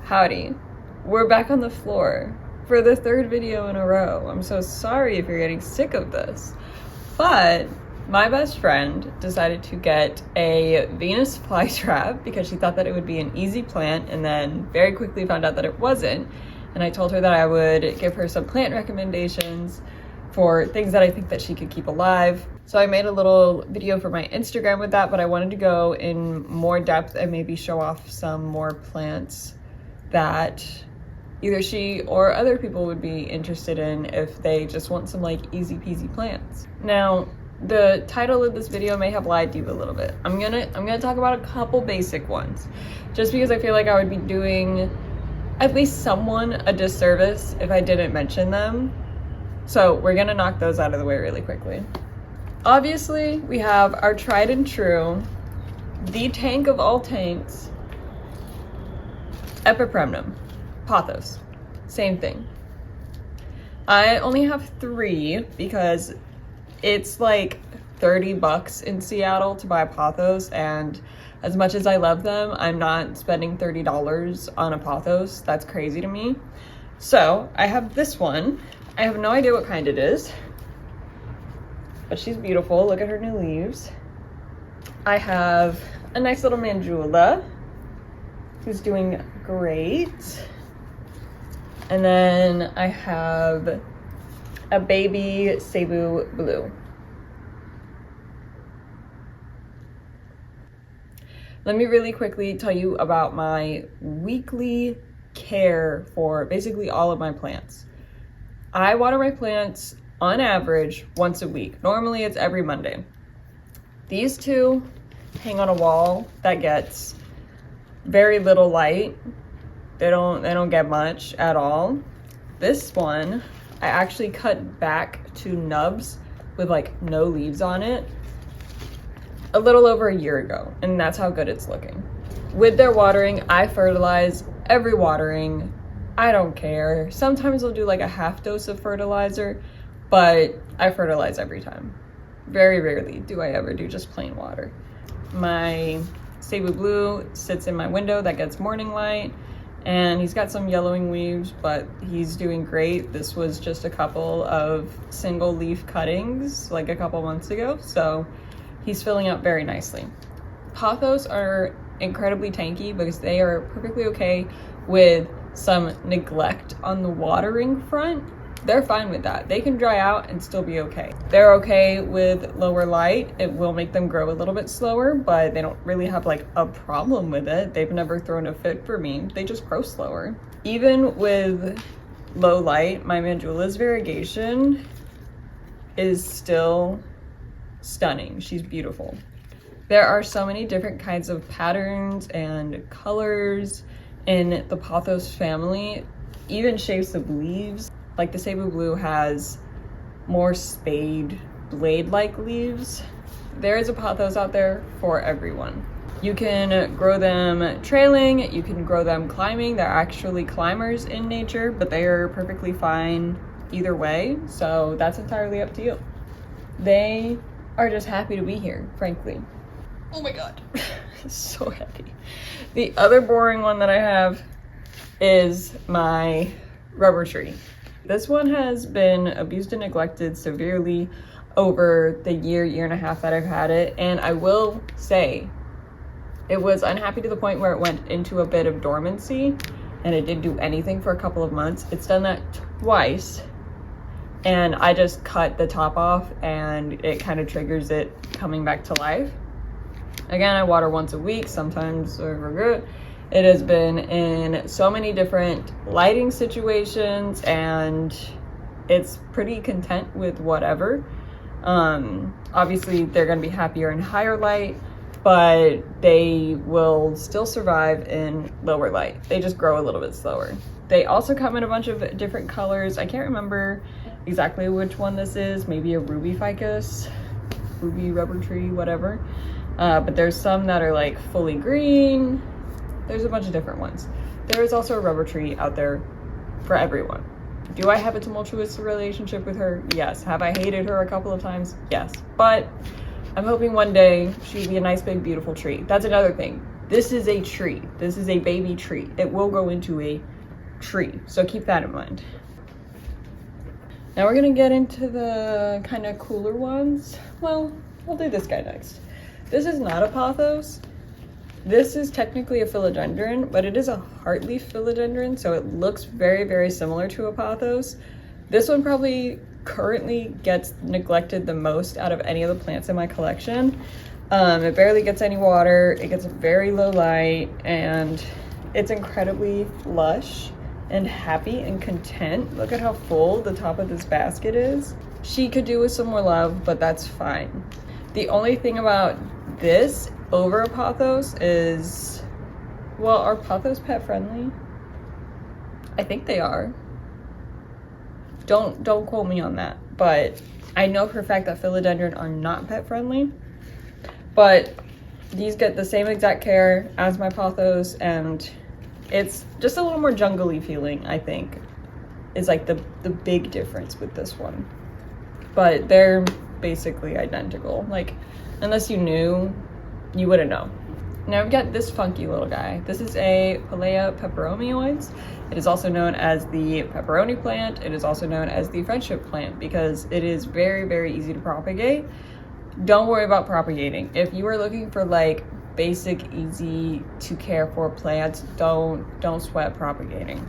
Howdy, we're back on the floor for the third video in a row. I'm so sorry if you're getting sick of this, but my best friend decided to get a Venus flytrap because she thought that it would be an easy plant, and then very quickly found out that it wasn't. And I told her that I would give her some plant recommendations for things that I think that she could keep alive. So I made a little video for my Instagram with that, but I wanted to go in more depth and maybe show off some more plants that either she or other people would be interested in if they just want some like easy peasy plants. Now, the title of this video may have lied to you a little bit. I'm gonna talk about a couple basic ones, just because I feel like I would be doing at least someone a disservice if I didn't mention them. So we're gonna knock those out of the way really quickly. Obviously, we have our tried and true, the tank of all tanks, pepperomia, Pothos, same thing. I only have 3 because it's like 30 bucks in Seattle to buy Pothos, and as much as I love them, I'm not spending $30 on a Pothos. That's crazy to me. So I have this one. I have no idea what kind it is, but she's beautiful. Look at her new leaves. I have a nice little Mandula who's doing great. And then I have a baby Cebu Blue. Let me really quickly tell you about my weekly care for basically all of my plants. I water my plants on average once a week. Normally it's every Monday. These 2 hang on a wall that gets very little light. They don't get much at all. This one I actually cut back to nubs with like no leaves on it a little over a year ago, and that's how good it's looking. With their watering, I fertilize every watering. I don't care. Sometimes I'll do like a half dose of fertilizer, but I fertilize every time. Very rarely do I ever do just plain water. My Cebu Blue sits in my window that gets morning light, and he's got some yellowing leaves, but he's doing great. This was just a couple of single leaf cuttings like a couple months ago, so he's filling up very nicely. Pothos are incredibly tanky because they are perfectly okay with some neglect on the watering front. They're fine with that. They can dry out and still be okay. They're okay with lower light. It will make them grow a little bit slower, but they don't really have like a problem with it. They've never thrown a fit for me. They just grow slower. Even with low light, my Mandula's variegation is still stunning. She's beautiful. There are so many different kinds of patterns and colors in the Pothos family, even shapes of leaves. Like the Cebu Blue has more spade blade-like leaves. There is a Pothos out there for everyone. You can grow them trailing, you can grow them climbing. They're actually climbers in nature, but they are perfectly fine either way, so that's entirely up to you. They are just happy to be here, frankly. Oh my god, it's so heavy. The other boring one that I have is my rubber tree. This one has been abused and neglected severely over the year and a half that I've had it, and I will say it was unhappy to the point where it went into a bit of dormancy, and it didn't do anything for a couple of months. It's done that twice, and I just cut the top off and it kind of triggers it coming back to life. Again, I water once a week, sometimes over good. It has been in so many different lighting situations, and it's pretty content with whatever. Obviously they're going to be happier in higher light, but they will still survive in lower light. They just grow a little bit slower. They also come in a bunch of different colors. I can't remember exactly which one this is. Maybe a ruby ficus, ruby rubber tree, whatever. But there's some that are like fully green. There's a bunch of different ones. There is also a rubber tree out there for everyone. Do I have a tumultuous relationship with her? Yes. Have I hated her a couple of times? Yes. But I'm hoping one day she'll be a nice, big, beautiful tree. That's another thing. This is a tree. This is a baby tree. It will grow into a tree, so keep that in mind. Now we're gonna get into the kind of cooler ones. Well, we'll do this guy next. This is not a pothos. This is technically a philodendron, but it is a heartleaf philodendron, so it looks very, very similar to a pothos. This one probably currently gets neglected the most out of any of the plants in my collection. It barely gets any water, it gets very low light, and it's incredibly lush and happy and content. Look at how full the top of this basket is. She could do with some more love, but that's fine. The only thing about this over a pothos is, well, are pothos pet friendly? I think they are. Don't quote me on that, but I know for a fact that philodendron are not pet friendly. But these get the same exact care as my pothos, and it's just a little more jungly feeling, I think, is like the big difference with this one. But they're basically identical. Like, unless you knew, you wouldn't know. Now we've got this funky little guy. This is a Pilea pepperomia. It is also known as the pepperoni plant. It is also known as the friendship plant because it is very, very easy to propagate. Don't worry about propagating. If you are looking for like basic, easy to care for plants, don't sweat propagating.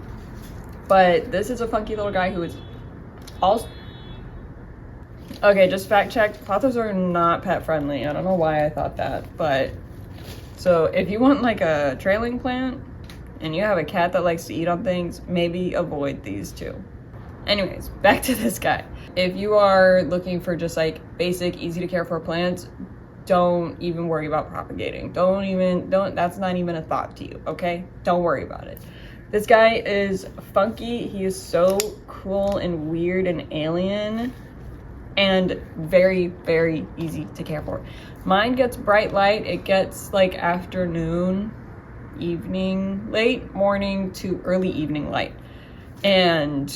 But this is a funky little guy who is also, okay, just fact check, pothos are not pet friendly. I don't know why I thought that, but so if you want like a trailing plant and you have a cat that likes to eat on things, maybe avoid these two. Anyways, back to this guy. If you are looking for just like basic, easy to care for plants, don't even worry about propagating. That's not even a thought to you, okay? Don't worry about it. This guy is funky. He is so cool and weird and alien and very, very easy to care for. Mine gets bright light. It gets like afternoon, evening, late morning to early evening light. And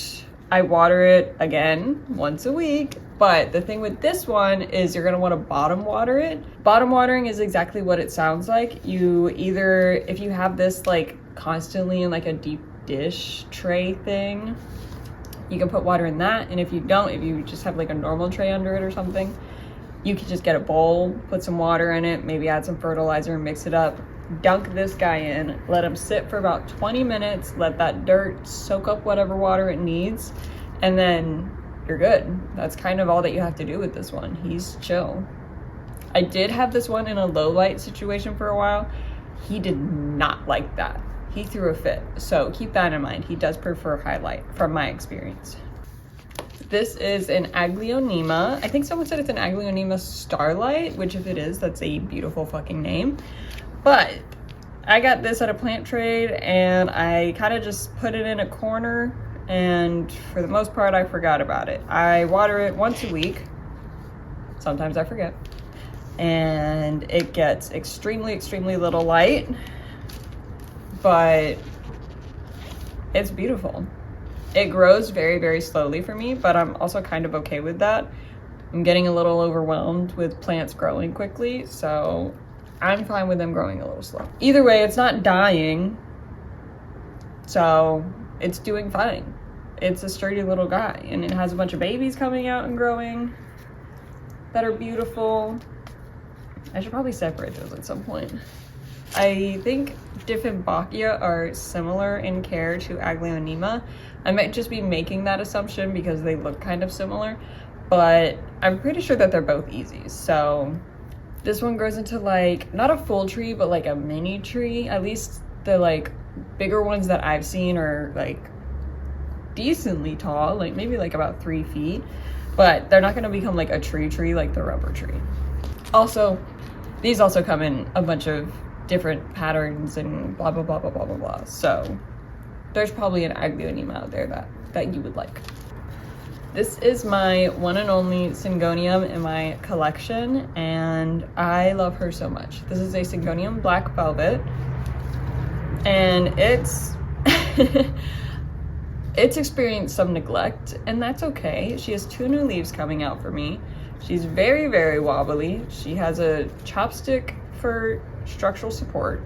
I water it again once a week. But the thing with this one is you're gonna wanna bottom water it. Bottom watering is exactly what it sounds like. You either, if you have this like constantly in like a deep dish tray thing, you can put water in that. And if you don't, if you just have like a normal tray under it or something, you can just get a bowl, put some water in it, maybe add some fertilizer and mix it up. Dunk this guy in, let him sit for about 20 minutes, let that dirt soak up whatever water it needs, and then you're good. That's kind of all that you have to do with this one. He's chill. I did have this one in a low light situation for a while. He did not like that. He threw a fit. So keep that in mind. He does prefer high light from my experience. This is an Aglaonema. I think someone said it's an Aglaonema Starlight, which if it is, that's a beautiful fucking name. But I got this at a plant trade and I kind of just put it in a corner, and for the most part I forgot about it. I water it once a week. Sometimes I forget. And it gets extremely, extremely little light, but it's beautiful. It grows very, very slowly for me, but I'm also kind of okay with that. I'm getting a little overwhelmed with plants growing quickly, so I'm fine with them growing a little slow. Either way, it's not dying, so it's doing fine. It's a sturdy little guy, and it has a bunch of babies coming out and growing that are beautiful. I should probably separate those at some point. I think Dieffenbachia are similar in care to Aglaonema. I might just be making that assumption because they look kind of similar, but I'm pretty sure that they're both easy. So this one grows into like, not a full tree, but like a mini tree. At least the like bigger ones that I've seen are like decently tall, like maybe like about 3 feet, but they're not gonna become like a tree like the rubber tree. Also, these also come in a bunch of different patterns and blah, blah, blah, blah, blah, blah, blah. So there's probably an Aglaonema out there that you would like. This is my one and only Syngonium in my collection, and I love her so much. This is a Syngonium Black Velvet, and it's it's experienced some neglect, and that's okay. She has 2 new leaves coming out for me. She's very, very wobbly. She has a chopstick for structural support,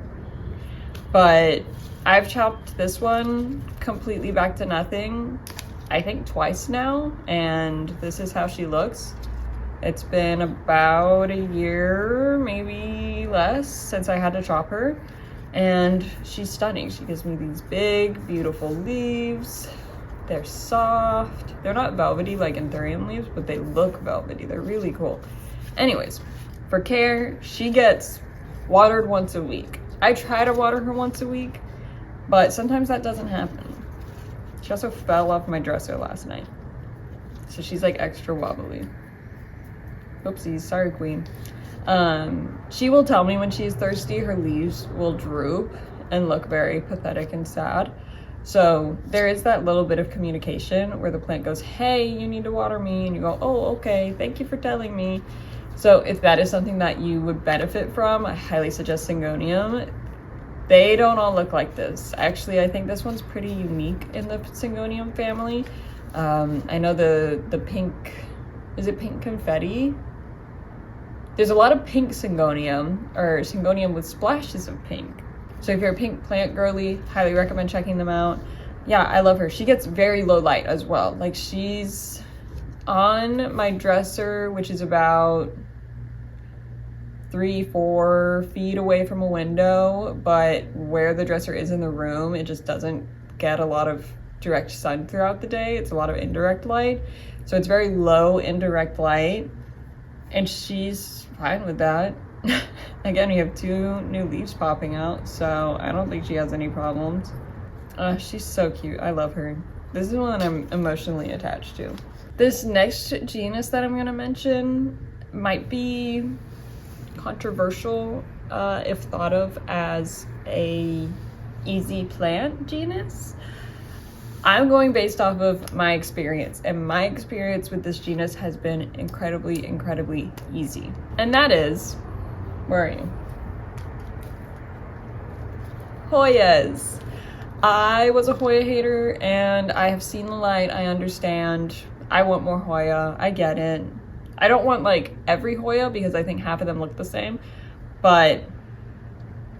but I've chopped this one completely back to nothing, I think twice now, and this is how she looks. It's been about a year, maybe less, since I had to chop her, and she's stunning. She gives me these big, beautiful leaves. They're soft. They're not velvety like anthurium leaves, but they look velvety. They're really cool. Anyways, for care, she gets watered once a week. I try to water her once a week, but sometimes that doesn't happen. She also fell off my dresser last night, so she's like extra wobbly. Oopsies, sorry queen. She will tell me when she's thirsty. Her leaves will droop and look very pathetic and sad. So there is that little bit of communication where the plant goes, hey, you need to water me, and you go, oh, okay, thank you for telling me. So if that is something that you would benefit from, I highly suggest Syngonium. They don't all look like this. Actually, I think this one's pretty unique in the Syngonium family. I know the pink, is it pink confetti? There's a lot of pink Syngonium, or Syngonium with splashes of pink. So if you're a pink plant girly, highly recommend checking them out. Yeah, I love her. She gets very low light as well. Like, she's on my dresser, which is about 3-4 feet away from a window, but where the dresser is in the room, it just doesn't get a lot of direct sun throughout the day. It's a lot of indirect light. So it's very low indirect light, and she's fine with that. Again, we have 2 new leaves popping out, so I don't think she has any problems. She's so cute. I love her. This is one I'm emotionally attached to. This next genus that I'm going to mention might be controversial if thought of as a easy plant genus. I'm going based off of my experience, and my experience with this genus has been incredibly, incredibly easy. And that is, where are you? Hoyas. I was a Hoya hater, and I have seen the light. I understand. I want more Hoya. I get it. I don't want like every Hoya because I think half of them look the same, but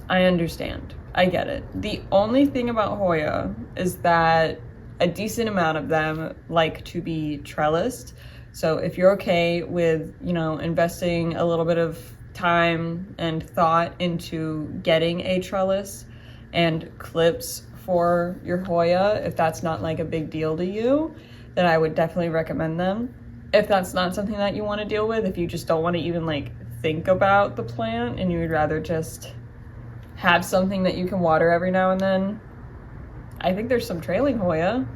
I understand. I get it. The only thing about Hoya is that a decent amount of them like to be trellised. So if you're okay with, you know, investing a little bit of time and thought into getting a trellis and clips for your Hoya, if that's not like a big deal to you, then I would definitely recommend them. If that's not something that you want to deal with, if you just don't want to even like think about the plant and you would rather just have something that you can water every now and then, I think there's some trailing Hoya.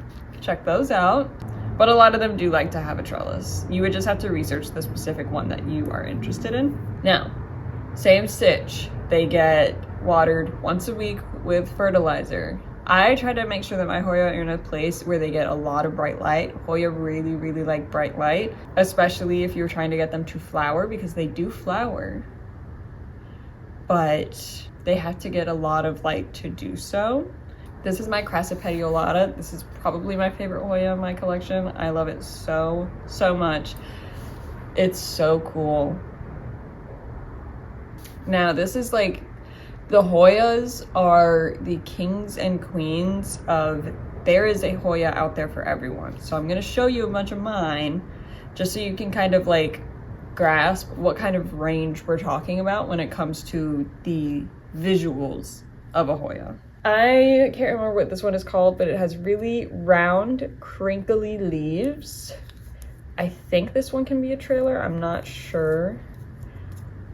Check those out. But a lot of them do like to have a trellis. You would just have to research the specific one that you are interested in. Now, same stitch. They get watered once a week with fertilizer. I try to make sure that my Hoya are in a place where they get a lot of bright light. Hoya really, really like bright light, especially if you're trying to get them to flower, because they do flower, but they have to get a lot of light to do so. This is my crassipediolata. This is probably my favorite Hoya in my collection. I love it so, so much. It's so cool. Now, this is like, the Hoyas are the kings and queens of, there is a Hoya out there for everyone. So I'm gonna show you a bunch of mine, just so you can kind of like grasp what kind of range we're talking about when it comes to the visuals of a Hoya. I can't remember what this one is called, but it has really round, crinkly leaves. I think this one can be a trailer, I'm not sure,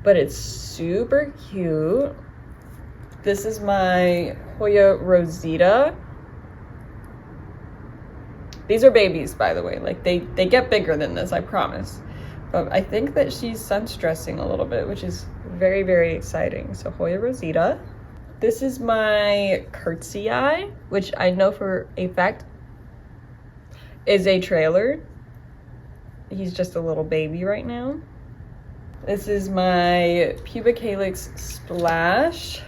but it's super cute. This is my Hoya Rosita. These are babies, by the way. Like they get bigger than this, I promise. But I think that she's sun-stressing a little bit, which is very, very exciting. So Hoya Rosita. This is my Curtsii, which I know for a fact is a trailer. He's just a little baby right now. This is my Pubicalyx Splash,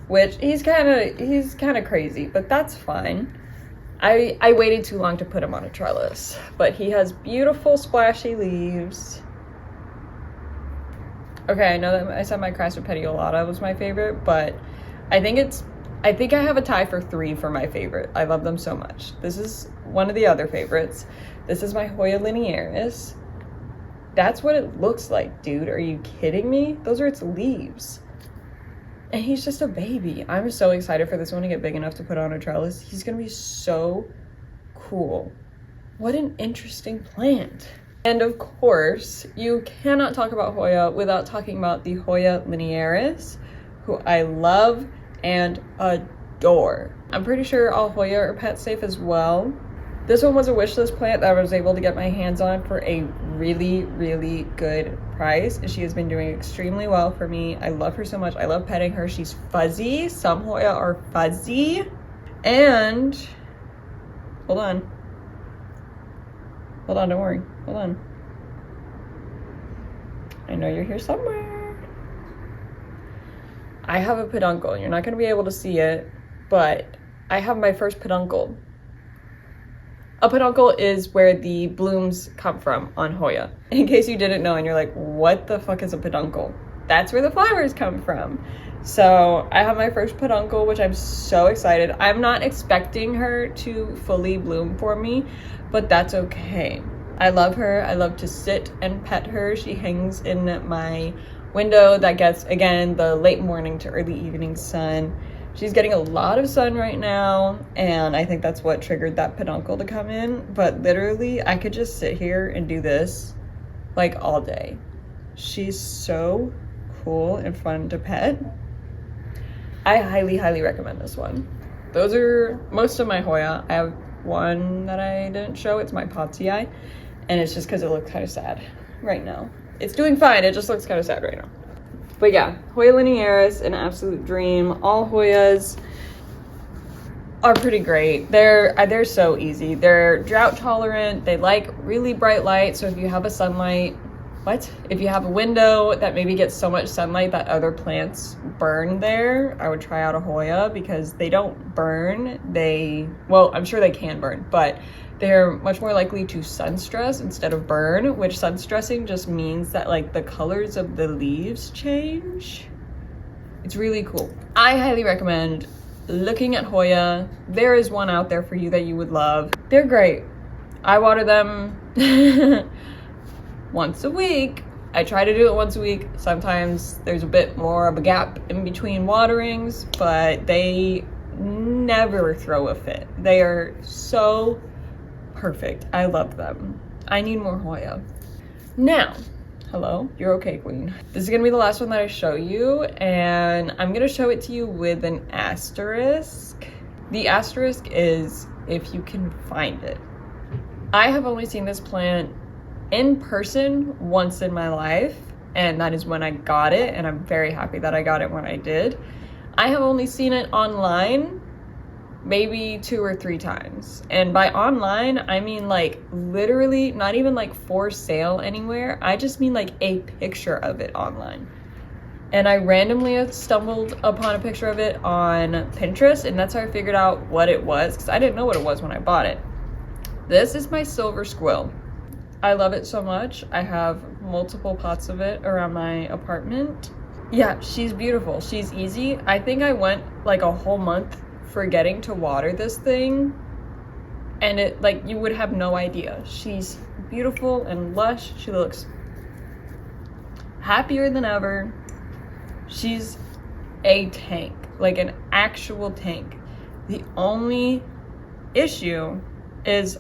which he's kind of crazy, but that's fine. I waited too long to put him on a trellis, but he has beautiful splashy leaves. Okay, I know that I said my Crassipediolata was my favorite, but I think it's I think I have a tie for 3 for my favorite. I love them so much. This is one of the other favorites. This is my Hoya linearis. That's what it looks like, dude. Are you kidding me? Those are its leaves. And he's just a baby. I'm so excited for this one to get big enough to put on a trellis. He's gonna be so cool. What an interesting plant. And of course, you cannot talk about Hoya without talking about the Hoya linearis, who I love and adore. I'm pretty sure all Hoya are pet safe as well. This one was a wish list plant that I was able to get my hands on for a really, really good price. And she has been doing extremely well for me. I love her so much. I love petting her. She's fuzzy. Some Hoya are fuzzy. And hold on. Hold on, don't worry. Hold on. I know you're here somewhere. I have a peduncle. You're not going to be able to see it, but I have my first peduncle. A peduncle is where the blooms come from on Hoya. In case you didn't know and you're like, what the fuck is a peduncle? That's where the flowers come from. So I have my first peduncle, which I'm so excited. I'm not expecting her to fully bloom for me, but that's okay. I love her. I love to sit and pet her. She hangs in my window that gets, again, the late morning to early evening sun. She's getting a lot of sun right now, and I think that's what triggered that peduncle to come in. But literally, I could just sit here and do this like all day. She's so cool and fun to pet. I highly, highly recommend this one. Those are most of my Hoya. I have one that I didn't show. It's my Pothos, and it's just because it looks kind of sad right now. It's doing fine, it just looks kind of sad right now. But yeah, Hoya linearis, an absolute dream. All Hoyas are pretty great. They're so easy. They're drought tolerant. They like really bright light. So if you have a sunlight, if you have a window that maybe gets so much sunlight that other plants burn there, I would try out a Hoya because they don't burn. Well, I'm sure they can burn, but they're much more likely to sun stress instead of burn, which sun stressing just means that like the colors of the leaves change. It's really cool. I highly recommend looking at Hoya. There is one out there for you that you would love. They're great. I water them once a week. I try to do it once a week. Sometimes there's a bit more of a gap in between waterings, but they never throw a fit. They are so perfect. I love them. I need more Hoya. Now, hello, you're okay, queen. This is gonna be the last one that I show you, and I'm gonna show it to you with an asterisk. The asterisk is if you can find it. I have only seen this plant in person once in my life, and that is when I got it, and I'm very happy that I got it when I did. I have only seen it online maybe 2 or 3 times, and by online I mean like literally not even like for sale anywhere. I just mean like a picture of it online, and I randomly stumbled upon a picture of it on Pinterest, and that's how I figured out what it was, because I didn't know what it was when I bought it. This is my silver squill. I love it so much. I have multiple pots of it around my apartment. Yeah, she's beautiful. She's easy. I think I went like a whole month forgetting to water this thing, and it like you would have no idea. She's beautiful and lush. She looks happier than ever. She's a tank, like an actual tank. The only issue is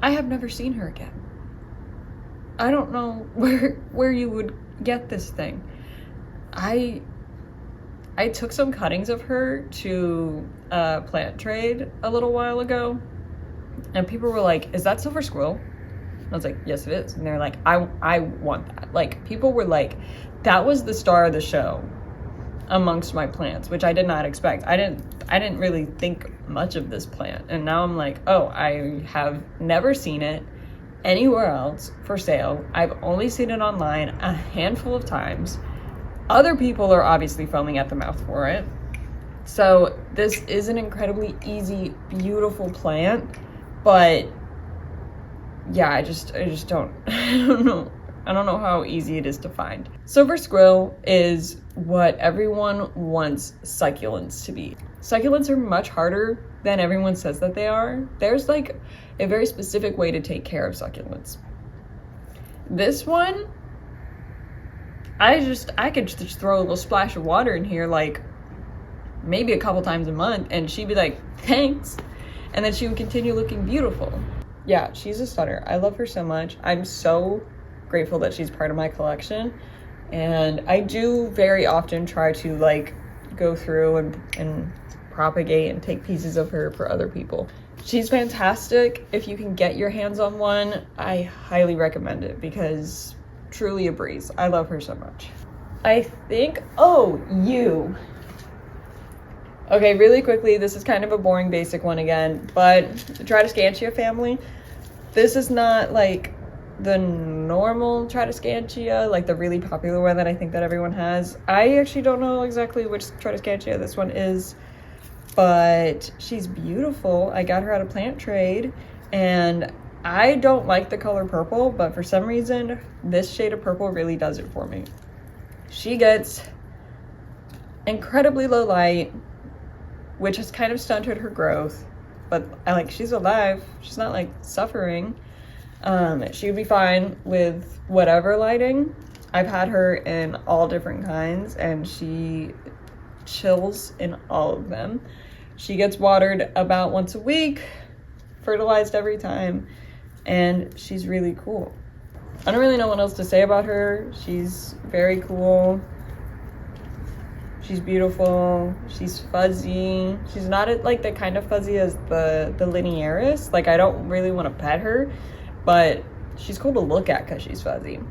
I have never seen her again. I don't know where you would get this thing. I took some cuttings of her to plant trade a little while ago, and people were like, is that silver squill? I was like, yes it is. And they're like, I want that. Like, people were like, that was the star of the show amongst my plants, which I did not expect. I didn't really think much of this plant, and now I'm like, oh, I have never seen it anywhere else for sale. I've only seen it online a handful of times. Other people are obviously foaming at the mouth for it. So this is an incredibly easy, beautiful plant, but yeah, I just don't, I don't know I don't know how easy it is to find. Silver squill is what everyone wants succulents to be. Succulents are much harder than everyone says that they are. There's like a very specific way to take care of succulents. This one, I could just throw a little splash of water in here like maybe a couple times a month and she'd be like, thanks. And then she would continue looking beautiful. Yeah, she's a stunner. I love her so much. I'm so grateful that she's part of my collection. And I do very often try to like go through and propagate and take pieces of her for other people. She's fantastic. If you can get your hands on one, I highly recommend it because truly a breeze. I love her so much. I think, oh, you. Okay, really quickly, this is kind of a boring basic one again, but the Tradescantia family, this is not like the normal Tradescantia, like the really popular one that I think that everyone has. I actually don't know exactly which Tradescantia this one is, but she's beautiful. I got her at a plant trade, and I don't like the color purple, but for some reason, this shade of purple really does it for me. She gets incredibly low light, which has kind of stunted her growth, but she's alive. She's not like suffering. She would be fine with whatever lighting. I've had her in all different kinds and she chills in all of them. She gets watered about once a week, fertilized every time, and she's really cool. I don't really know what else to say about her. She's very cool. She's beautiful. She's fuzzy. She's not like the kind of fuzzy as the linearis. Like, I don't really want to pet her, but she's cool to look at because she's fuzzy.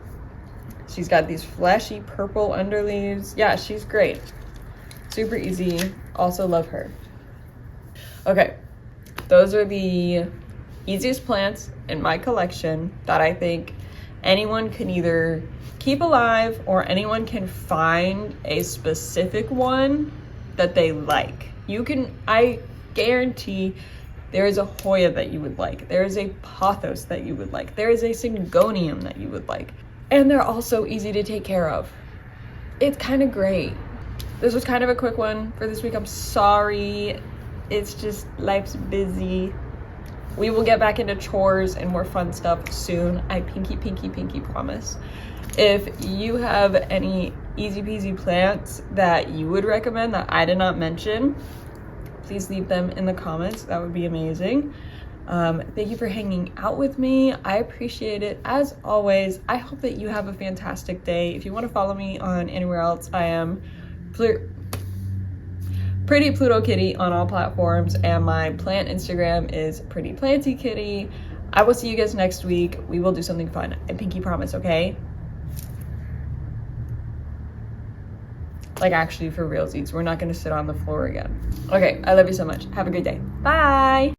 She's got these flashy purple underleaves. Yeah, she's great. Super easy. Also love her. Okay, those are the easiest plants in my collection that I think anyone can either keep alive or anyone can find a specific one that they like. I guarantee there is a Hoya that you would like. There is a Pothos that you would like. There is a Syngonium that you would like. And they're also easy to take care of. It's kind of great. This was kind of a quick one for this week. I'm sorry. It's just life's busy. We will get back into chores and more fun stuff soon. I pinky promise. If you have any easy peasy plants that you would recommend that I did not mention, please leave them in the comments. That would be amazing. Thank you for hanging out with me. I appreciate it as always. I hope that you have a fantastic day. If you want to follow me on anywhere else, I am Pretty Pluto Kitty on all platforms, and my plant Instagram is Pretty Planty Kitty. I will see you guys next week. We will do something fun. I pinky promise, okay? Like, actually, for realsies, we're not gonna sit on the floor again. Okay, I love you so much. Have a good day. Bye!